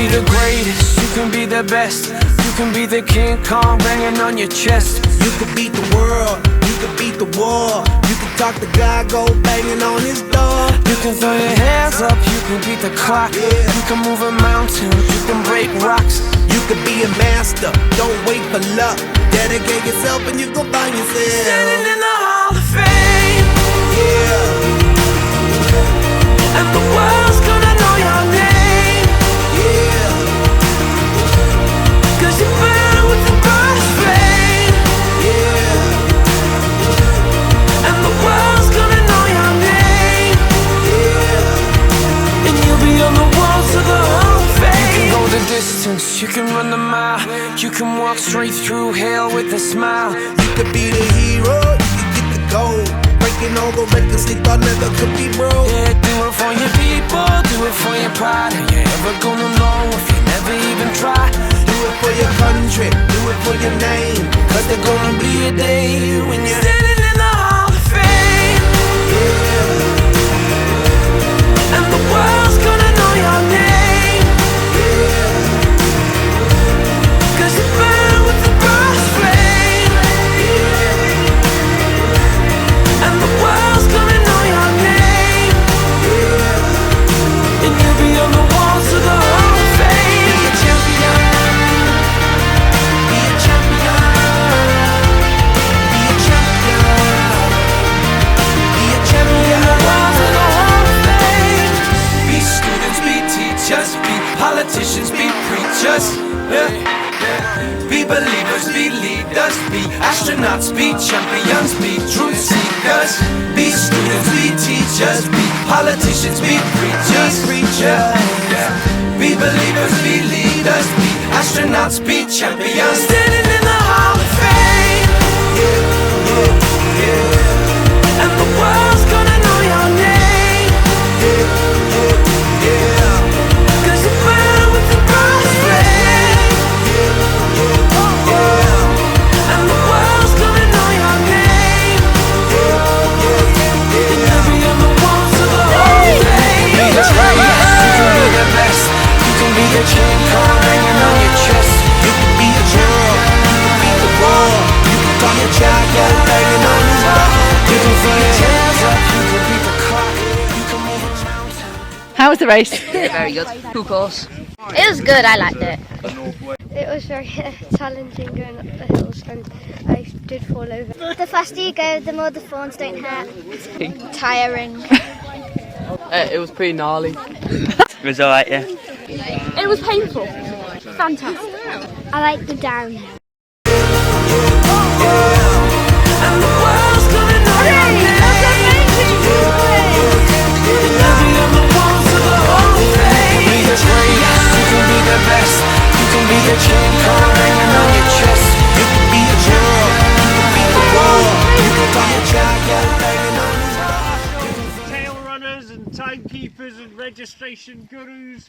be the greatest, you can be the best. You can be the King Kong banging on your chest. You could beat the world, you could beat the war. You can talk to God, go banging on his door. You can throw your hands up, you can beat the clock. You can move a mountain, you can break rocks. You could be a master, don't wait for luck. Dedicate yourself and you gon' find yourself Standing in the Hall of Fame. Yeah, And the world's gonna know your name. yeah, 'Cause you burn with the first flame. yeah, And the world's gonna know your name. yeah. And you'll be on the walls of the Hall of Fame. You can go the distance, you can run the mile. You can walk straight through hell with a smile. You could be the hero, you can get the gold. Breaking all the records they thought never could be broke. Yeah, do it for your people, do it for your pride. Are you ever gonna know if you never even try? Do it for your country, do it for your name. Cause there's gonna be a day when you're standing in the Hall of Fame. And the world's gonna know your name. 'Cause you burn with the first flame. And the world's gonna know your name. And you'll be on the walls of the Hall of Fame. Be a champion. Be a champion. Be a champion. Be a champion. On the walls of the Hall of Fame. Be students, be teachers, be politicians, be preachers. Yeah. Be believers, be leaders, be astronauts, be champions, be truth seekers. Be students, be teachers, be politicians, be preachers. Yeah. Be believers, be leaders, be astronauts, be champions. Standing in the Hall of Fame. And the world's gonna know your name. 'Cause you burn with the first flame. And the world's gonna know your name. And you'll be on the walls of the Hall of Fame. Be the greatest, you can be the best. You can be the King Kong hanging on your chest. You can be the world, you can beat the war. You can talk to God, go banging on his door. You can throw your hands up, you can beat the clock. You can move a mountain. How was the race? Very good. Cool course. It was good, I liked it. It was very challenging going up the hills and I did fall over. The faster you go, the more the thorns don't hurt. Tiring. It was pretty gnarly. It was alright, yeah. It was painful. Fantastic. I like the downhill. And the world's gonna know your name. And you'll be on the walls of the Hall of Fame. Be the greatest, you can be the best. You can be the King Kong hanging on your chest. You can be the world, you can beat the war. You can talk to God, go banging on his door. Tail runners and timekeepers and registration gurus.